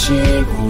주시고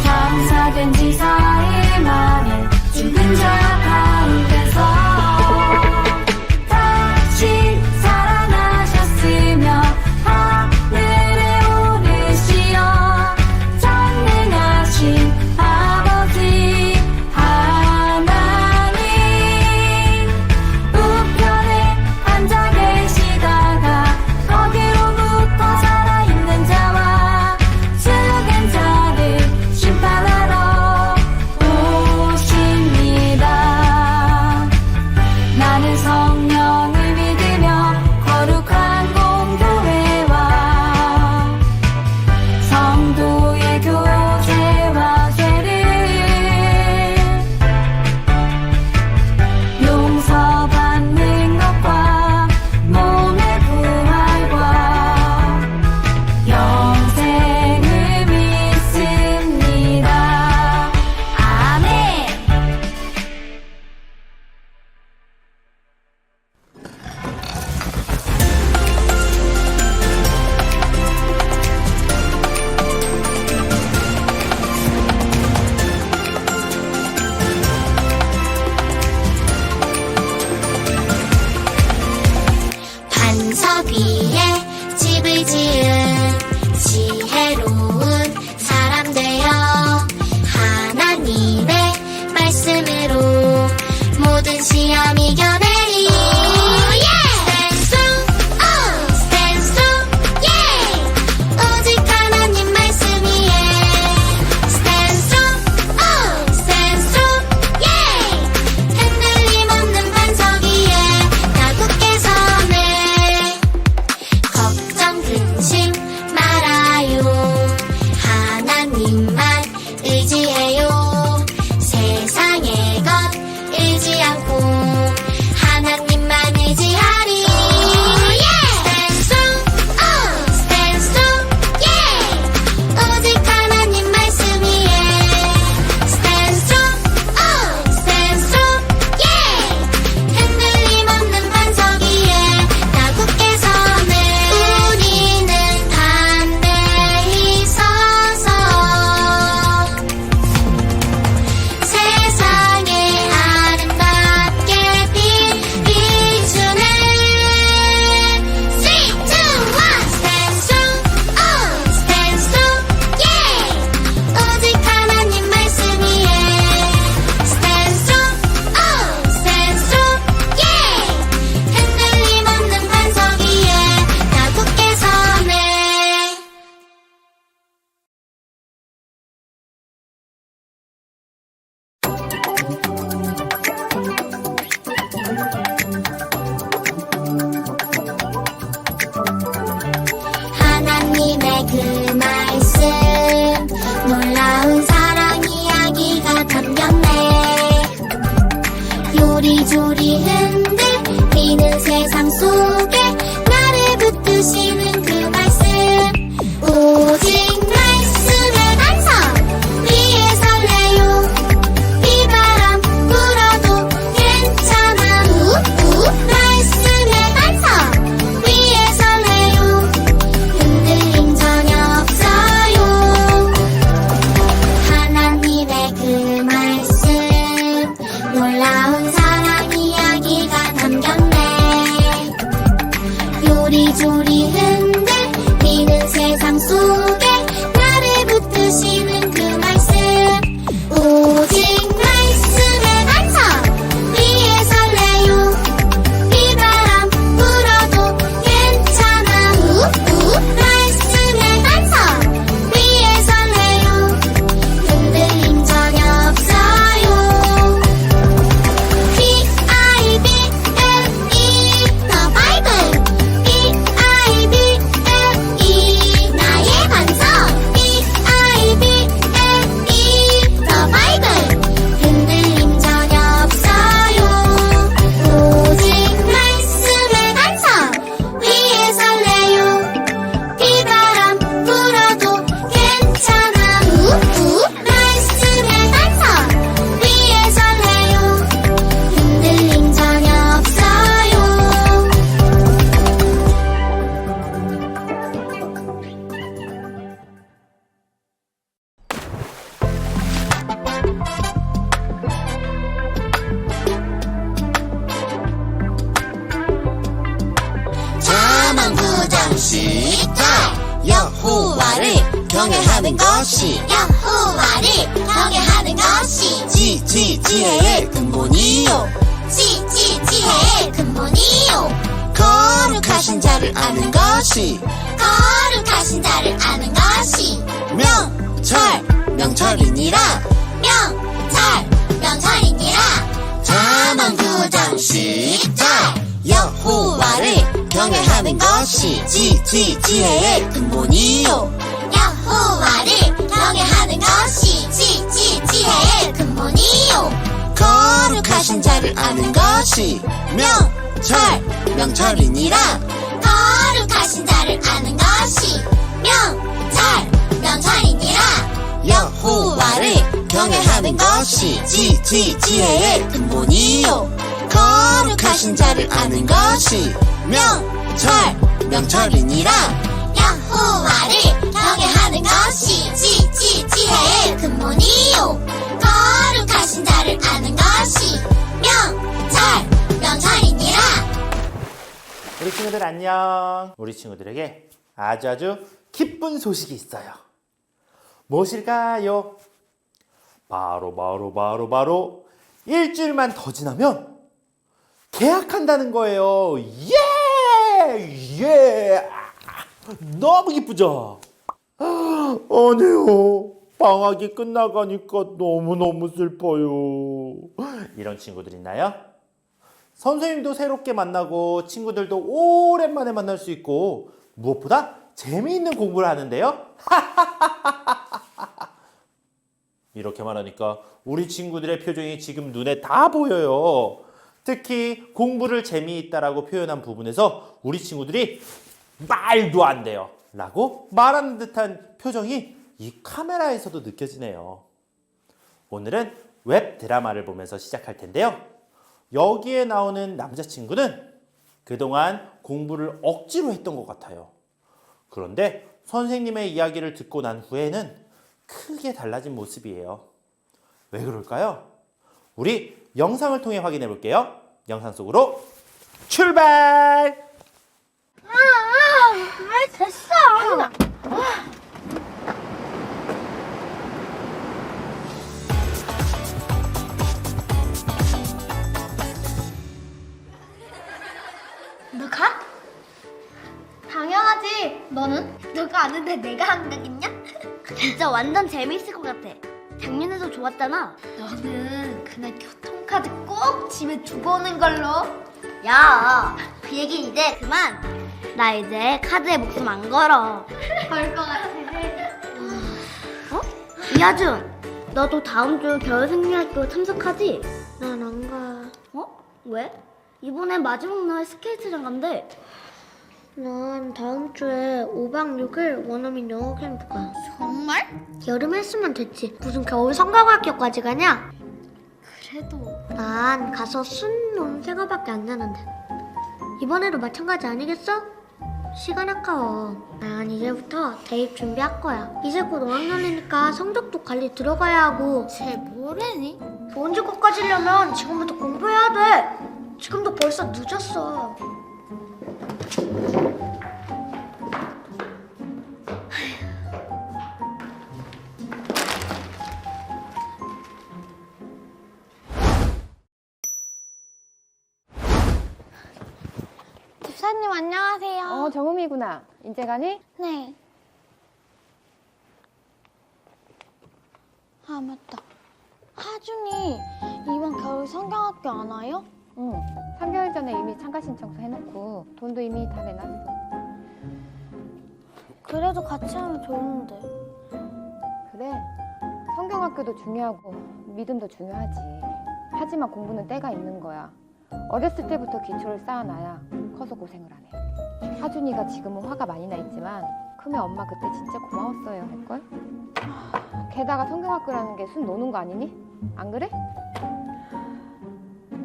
장사된 지 4일 만에 죽은 자 가운데서 다시 살아나셨으며 하늘에 오르시어 전능하신 아버지 하나님 우편에 앉아 계시다가 거기로부터 살아있는 자와 죽은 자를 심판하러 오십니다. 나는 성령을 믿으며 거룩한 공교회와 성도의 교제와 죄를 용서받는 것과 몸의 부활과 영생을 믿습니다. 아멘. 반석 위에 집을 지은 지혜로운 사람 되어 하나님의 말씀으로 모든 시험 이겨내리. Stand strong, stand strong, yeah. 오직 하나님 말씀 위에 Stand strong, stand strong, yeah. 흔들림 없는 반석 위에 나 굳게 서네. 걱정 근심 말아요. 하나님만 의지해요. 세상의 것 의지 않고 하나님만 의지하리. Stand strong, stand strong, yeah. 오직 하나님 말씀 위에 Stand strong, stand strong, yeah. 흔들림 없는 반석 위에 나 굳게 서네. 우리는 담대히 서서 세상에 아름답게 비추네. 3, 2, 1. Stand strong, stand strong, yeah. 오직 하나님 말씀 위에 Stand strong, stand strong, yeah. 흔들림 없는 반석 위에 나 굳게 서네. 하나님의 그 말씀 놀라운 사랑 이야기가 담겼네. 요리조리 흔들리는 세상 속에 나를 붙드시는 그 말씀. 오직 말씀의 반석 위에 설레요. 비바람 불어도 괜찮아. 말씀의 반석 위에 설레요. 흔들림 전혀 여호와를 경외하는 것이 여호와를 경외하는 것이 지혜의 근본이요. 지혜의 근본이요. 거룩하신 자를 아는 것이 거룩하신 자를 아는 것이 명철이니라. 명철이니라. 잠언 9장 10절 여호와를 경외하는 것이 지혜의 근본이요. 여호와를 경외하는 것이 지혜의 근본이요. 거룩하신 자를 아는 것이 명철이니라. 거룩하신 자를 아는 것이 명철이니라. 여호와를 경외하는 것이 지혜의 근본이요. 거룩하신 자를 아는 것이 명철이니라. 여호와를 경외하는 것이 지혜의 근본이요. 거룩하신 자를 아는 것이 명철이니라. 우리 친구들 안녕. 우리 친구들에게 아주 기쁜 소식이 있어요. 무엇일까요? 바로 일주일만 더 지나면 계약한다는 거예요. 예! 너무 기쁘죠? 아니요. 방학이 끝나가니까 너무너무 슬퍼요. 이런 친구들 있나요? 선생님도 새롭게 만나고 친구들도 오랜만에 만날 수 있고 무엇보다 재미있는 공부를 하는데요. 이렇게 말하니까 우리 친구들의 표정이 지금 눈에 다 보여요. 특히 공부를 재미있다라고 표현한 부분에서 우리 친구들이 말도 안 돼요 라고 말하는 듯한 표정이 이 카메라에서도 느껴지네요. 오늘은 웹 드라마를 보면서 시작할 텐데요. 여기에 나오는 남자친구는 그동안 공부를 억지로 했던 것 같아요. 그런데 선생님의 이야기를 듣고 난 후에는 크게 달라진 모습이에요. 왜 그럴까요? 우리 영상을 통해 확인해 볼게요. 영상 속으로 출발! 됐어. 너 가? 당연하지. 너는? 너가 아는데 내가 안 가겠냐? 진짜 완전 재미있을 것 같아. 작년에도 좋았잖아. 너는 그날 교통카드 꼭 집에 두고 오는 걸로. 야, 그 얘기는 이제 그만. 나 이제 카드에 목숨 안 걸어. 걸 것 같아. 이하준, 너도 다음 주 겨울생리학교 참석하지? 난 안 가. 왜? 이번에 마지막 날 스케이트장 간대. 난 다음 주에 5박 6일 원어민 영어 캠프 가. 정말? 여름에 했으면 됐지. 무슨 겨울 성경학교까지 가냐? 그래도 난 가서 순놈 3거밖에 안 되는데. 이번에도 마찬가지 아니겠어? 시간 아까워. 난 이제부터 대입 준비할 거야. 이제 곧 5학년이니까 성적도 관리 들어가야 하고. 쟤 뭐래니? 좋은 직업까지 려면 지금부터 공부해야 돼. 지금도 벌써 늦었어. 집사님 안녕하세요. 정음이구나. 이제 가니? 네. 아 맞다. 하준이 이번 겨울 성경학교 안 와요? 응. 3개월 전에 이미 참가 신청서 해놓고 돈도 이미 다 내놨어. 그래도 같이 하면 좋은데. 그래. 성경학교도 중요하고 믿음도 중요하지. 하지만 공부는 때가 있는 거야. 어렸을 때부터 기초를 쌓아놔야 커서 고생을 안 해. 하준이가 지금은 화가 많이 나 있지만 크면 엄마 그때 진짜 고마웠어요 할걸? 게다가 성경학교라는 게 순 노는 거 아니니? 안 그래?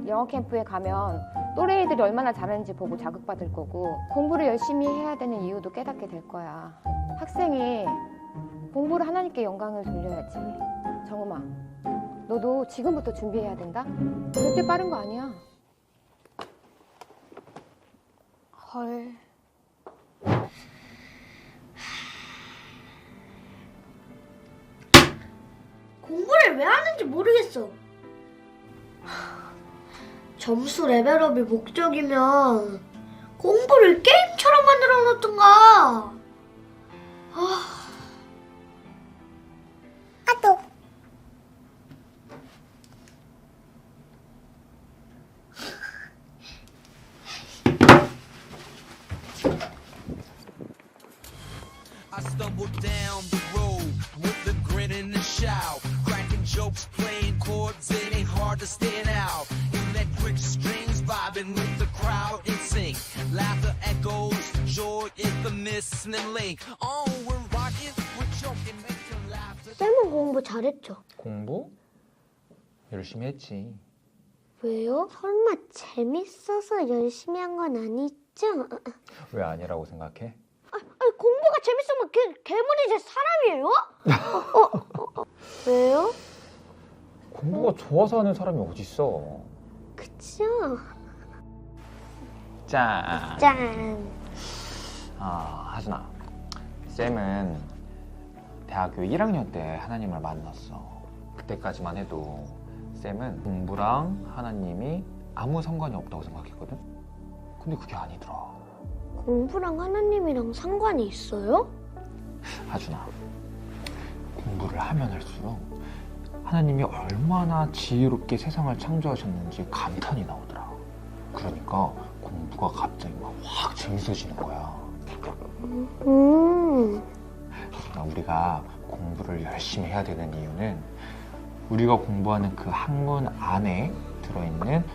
영어 캠프에 가면 또래 애들이 얼마나 잘하는지 보고 자극받을 거고 공부를 열심히 해야 되는 이유도 깨닫게 될 거야. 학생이 공부를 하나님께 영광을 돌려야지. 정음아, 너도 지금부터 준비해야 된다? 절대 빠른 거 아니야. 헐. 공부를 왜 하는지 모르겠어. 점수 레벨업이 목적이면 공부를 게임처럼 만들어 놓던가. 또. I stumbled down the road with a grin and a shout, cracking jokes, playing chords. It ain't hard to stand out. Electric strings vibing with the crowd in sync. Laughter echoes, joy is the missing link. Oh, we're rocking, we're joking, making laughter. 쌤은 공부 잘했죠? 공부? 열심히 했지. 왜요? 설마 재밌어서 열심히 한 건 아니죠? 왜 아니라고 생각해? 아니, 공부가 재밌으면 괴물이 제 사람이에요? 왜요? 공부가 좋아서 하는 사람이 어딨어. 그쵸? 짠! 짠. 하준아. 쌤은 대학교 1학년 때 하나님을 만났어. 그때까지만 해도 쌤은 공부랑 하나님이 아무 상관이 없다고 생각했거든? 근데 그게 아니더라. 공부랑 하나님이랑 상관이 있어요? 하준아, 공부를 하면 할수록 하나님이 얼마나 지혜롭게 세상을 창조하셨는지 감탄이 나오더라. 그러니까 공부가 갑자기 막 확 재밌어지는 거야. 하준아, 우리가 공부를 열심히 해야 되는 이유는 우리가 공부하는 그 학문 안에 들어있는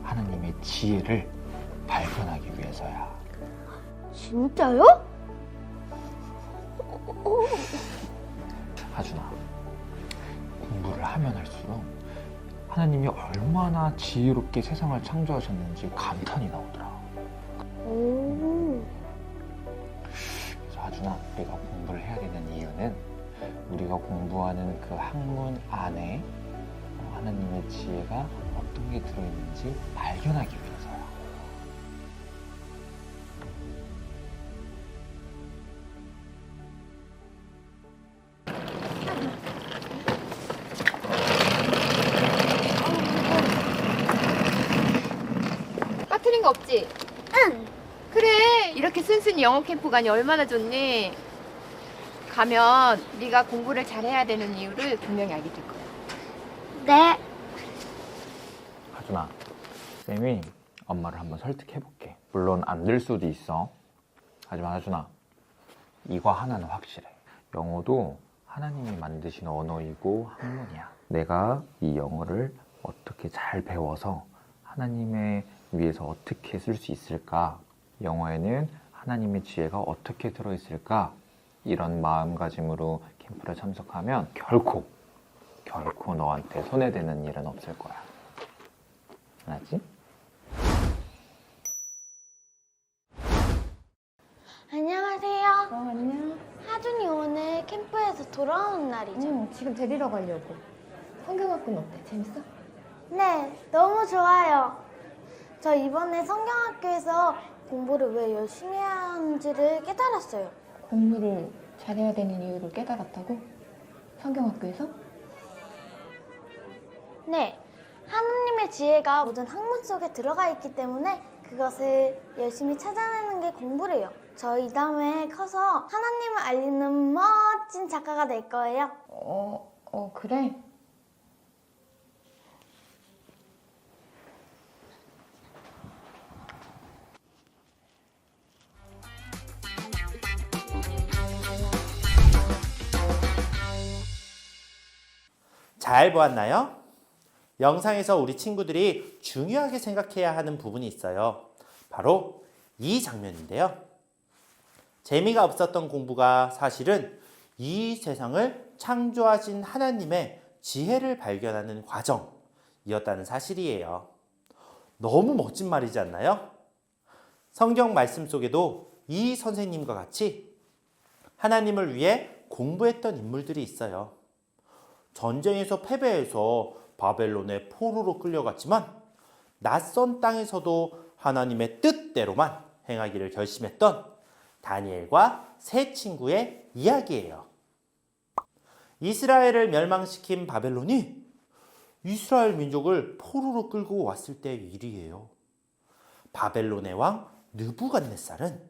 하나님의 지혜를 발견하기 위해서야. 진짜요? 하준아, 공부를 하면 할수록 하나님이 얼마나 지혜롭게 세상을 창조하셨는지 감탄이 나오더라. 그래서 하준아, 우리가 공부를 해야 되는 이유는 우리가 공부하는 그 학문 안에 하나님의 지혜가 어떤 게 들어있는지 발견하기 위해서야. 빠뜨린 거 없지? 응. 그래, 이렇게 순순히 영어 캠프 가니 얼마나 좋니? 가면 네가 공부를 잘해야 되는 이유를 분명히 알게 될 거야. 네. 하준아, 쌤이 엄마를 한번 설득해볼게. 물론 안 될 수도 있어. 하지만 하준아, 이거 하나는 확실해. 영어도 하나님이 만드신 언어이고 학문이야. 내가 이 영어를 어떻게 잘 배워서 하나님의 위해서 어떻게 쓸 수 있을까? 영어에는 하나님의 지혜가 어떻게 들어있을까? 이런 마음가짐으로 캠프를 참석하면 결코 너한테 손해되는 일은 없을 거야. 알았지? 안녕하세요. 안녕. 하준이 오늘 캠프에서 돌아오는 날이죠? 지금 데리러 가려고. 성경학교는 어때? 재밌어? 네, 너무 좋아요. 저 이번에 성경학교에서 공부를 왜 열심히 해야 하는지를 깨달았어요. 공부를 잘해야 되는 이유를 깨달았다고? 성경학교에서? 네, 하나님의 지혜가 모든 학문 속에 들어가 있기 때문에 그것을 열심히 찾아내는 게 공부래요. 저 이 다음에 커서 하나님을 알리는 멋진 작가가 될 거예요. 그래? 잘 보았나요? 영상에서 우리 친구들이 중요하게 생각해야 하는 부분이 있어요. 바로 이 장면인데요. 재미가 없었던 공부가 사실은 이 세상을 창조하신 하나님의 지혜를 발견하는 과정이었다는 사실이에요. 너무 멋진 말이지 않나요? 성경 말씀 속에도 이 선생님과 같이 하나님을 위해 공부했던 인물들이 있어요. 전쟁에서 패배해서 바벨론의 포로로 끌려갔지만 낯선 땅에서도 하나님의 뜻대로만 행하기를 결심했던 다니엘과 세 친구의 이야기예요. 이스라엘을 멸망시킨 바벨론이 이스라엘 민족을 포로로 끌고 왔을 때의 일이에요. 바벨론의 왕 느부갓네살은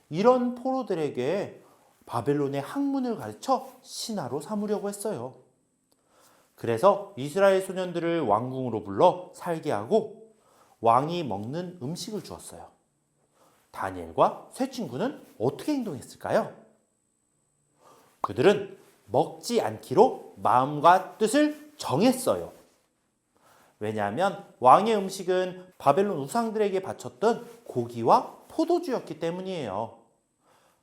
이런 포로들에게 바벨론의 학문을 가르쳐 신하로 삼으려고 했어요. 그래서 이스라엘 소년들을 왕궁으로 불러 살게 하고 왕이 먹는 음식을 주었어요. 다니엘과 세 친구는 어떻게 행동했을까요? 그들은 먹지 않기로 마음과 뜻을 정했어요. 왜냐하면 왕의 음식은 바벨론 우상들에게 바쳤던 고기와 포도주였기 때문이에요.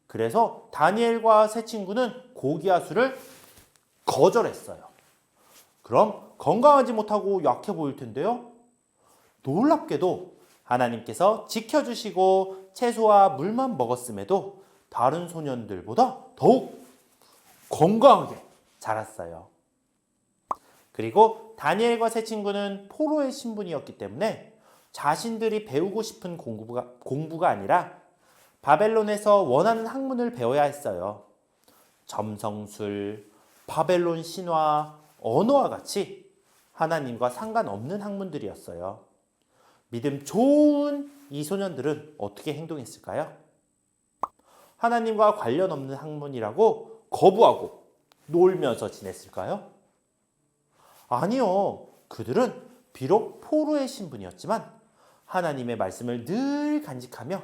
그래서 다니엘과 세 친구는 고기와 술을 거절했어요. 그럼 건강하지 못하고 약해 보일 텐데요. 놀랍게도 하나님께서 지켜주시고 채소와 물만 먹었음에도 다른 소년들보다 더욱 건강하게 자랐어요. 그리고 다니엘과 세 친구는 포로의 신분이었기 때문에 자신들이 배우고 싶은 공부가 아니라 바벨론에서 원하는 학문을 배워야 했어요. 점성술, 바벨론 신화, 언어와 같이 하나님과 상관없는 학문들이었어요. 믿음 좋은 이 소년들은 어떻게 행동했을까요? 하나님과 관련 없는 학문이라고 거부하고 놀면서 지냈을까요? 아니요. 그들은 비록 포로의 신분이었지만 하나님의 말씀을 늘 간직하며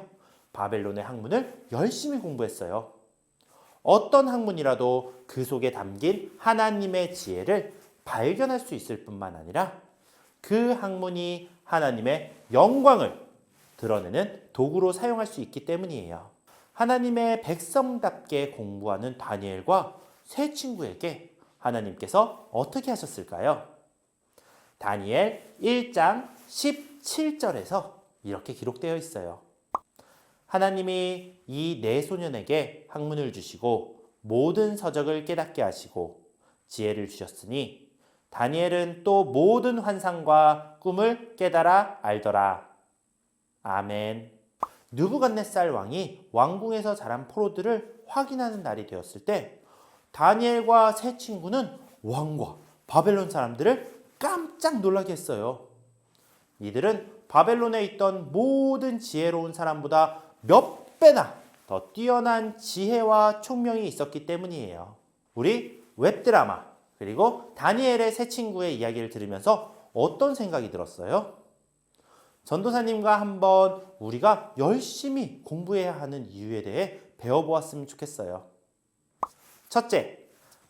바벨론의 학문을 열심히 공부했어요. 어떤 학문이라도 그 속에 담긴 하나님의 지혜를 발견할 수 있을 뿐만 아니라 그 학문이 하나님의 영광을 드러내는 도구로 사용할 수 있기 때문이에요. 하나님의 백성답게 공부하는 다니엘과 세 친구에게 하나님께서 어떻게 하셨을까요? 다니엘 1장 17절에서 이렇게 기록되어 있어요. 하나님이 이 네 소년에게 학문을 주시고 모든 서적을 깨닫게 하시고 지혜를 주셨으니 다니엘은 또 모든 환상과 꿈을 깨달아 알더라. 아멘. 느부갓네살 왕이 왕궁에서 자란 포로들을 확인하는 날이 되었을 때 다니엘과 세 친구는 왕과 바벨론 사람들을 깜짝 놀라게 했어요. 이들은 바벨론에 있던 모든 지혜로운 사람보다 몇 배나 더 뛰어난 지혜와 총명이 있었기 때문이에요. 우리 웹드라마 그리고 다니엘의 세 친구의 이야기를 들으면서 어떤 생각이 들었어요? 전도사님과 한번 우리가 열심히 공부해야 하는 이유에 대해 배워보았으면 좋겠어요. 첫째,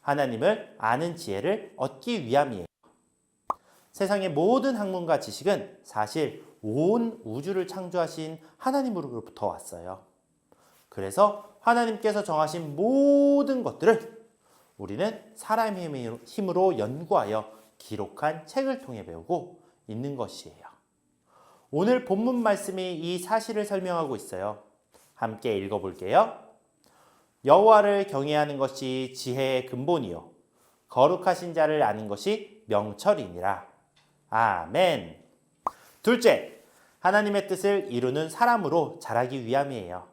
하나님을 아는 지혜를 얻기 위함이에요. 세상의 모든 학문과 지식은 사실 온 우주를 창조하신 하나님으로부터 왔어요. 그래서 하나님께서 정하신 모든 것들을 우리는 사람의 힘으로 연구하여 기록한 책을 통해 배우고 있는 것이에요. 오늘 본문 말씀이 이 사실을 설명하고 있어요. 함께 읽어볼게요. 여호와를 경외하는 것이 지혜의 근본이요 거룩하신 자를 아는 것이 명철이니라. 아멘. 둘째, 하나님의 뜻을 이루는 사람으로 자라기 위함이에요.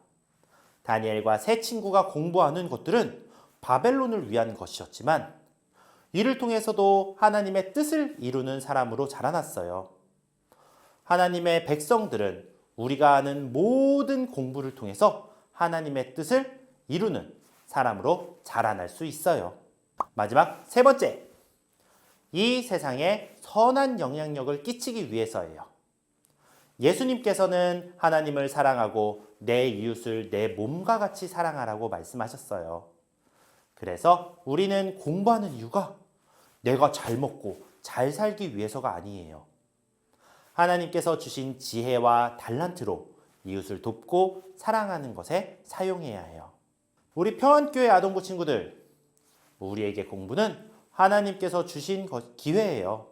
다니엘과 세 친구가 공부하는 것들은 바벨론을 위한 것이었지만 이를 통해서도 하나님의 뜻을 이루는 사람으로 자라났어요. 하나님의 백성들은 우리가 하는 모든 공부를 통해서 하나님의 뜻을 이루는 사람으로 자라날 수 있어요. 마지막 세 번째, 이 세상에 선한 영향력을 끼치기 위해서예요. 예수님께서는 하나님을 사랑하고 내 이웃을 내 몸과 같이 사랑하라고 말씀하셨어요. 그래서 우리는 공부하는 이유가 내가 잘 먹고 잘 살기 위해서가 아니에요. 하나님께서 주신 지혜와 달란트로 이웃을 돕고 사랑하는 것에 사용해야 해요. 우리 평안교회 아동부 친구들, 우리에게 공부는 하나님께서 주신 기회예요.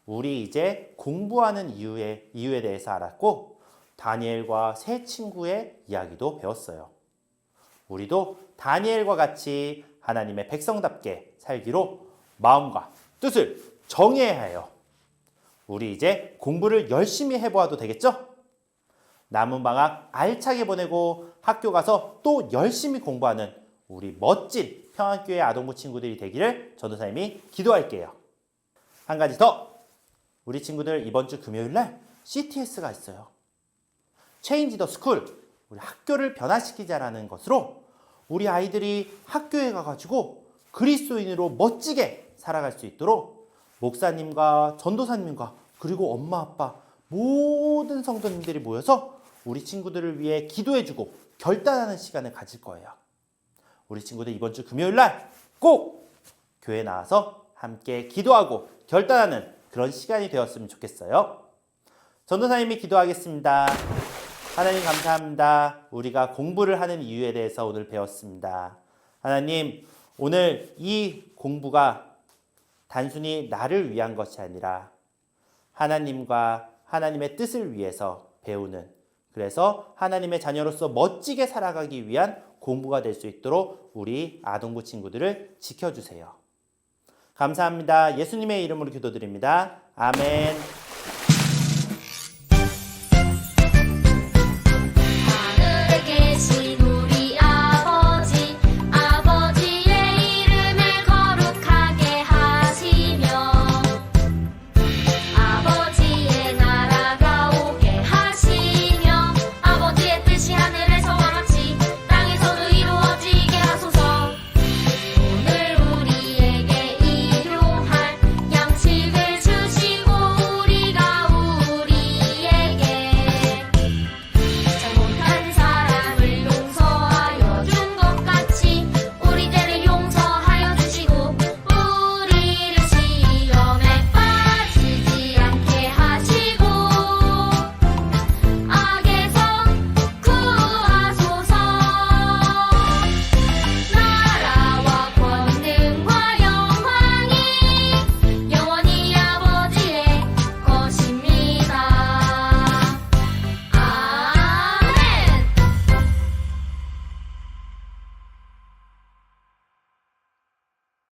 우리 이제 공부하는 이유에 대해서 알았고 다니엘과 세 친구의 이야기도 배웠어요. 우리도 다니엘과 같이 하나님의 백성답게 살기로 마음과 뜻을 정해야 해요. 우리 이제 공부를 열심히 해보아도 되겠죠? 남은 방학 알차게 보내고 학교 가서 또 열심히 공부하는 우리 멋진 평안교회 아동부 친구들이 되기를 전도사님이 기도할게요. 한 가지 더! 우리 친구들 이번 주 금요일 날 CTS가 있어요. Change the School, 우리 학교를 변화시키자라는 것으로 우리 아이들이 학교에 가가지고 그리스도인으로 멋지게 살아갈 수 있도록 목사님과 전도사님과 그리고 엄마 아빠 모든 성도님들이 모여서 우리 친구들을 위해 기도해주고 결단하는 시간을 가질 거예요. 우리 친구들 이번 주 금요일 날 꼭 교회 나와서 함께 기도하고 결단하는 그런 시간이 되었으면 좋겠어요. 전도사님이 기도하겠습니다. 하나님 감사합니다. 우리가 공부를 하는 이유에 대해서 오늘 배웠습니다. 하나님, 오늘 이 공부가 단순히 나를 위한 것이 아니라 하나님과 하나님의 뜻을 위해서 배우는, 그래서 하나님의 자녀로서 멋지게 살아가기 위한 공부가 될 수 있도록 우리 아동부 친구들을 지켜주세요. 감사합니다. 예수님의 이름으로 기도드립니다. 아멘.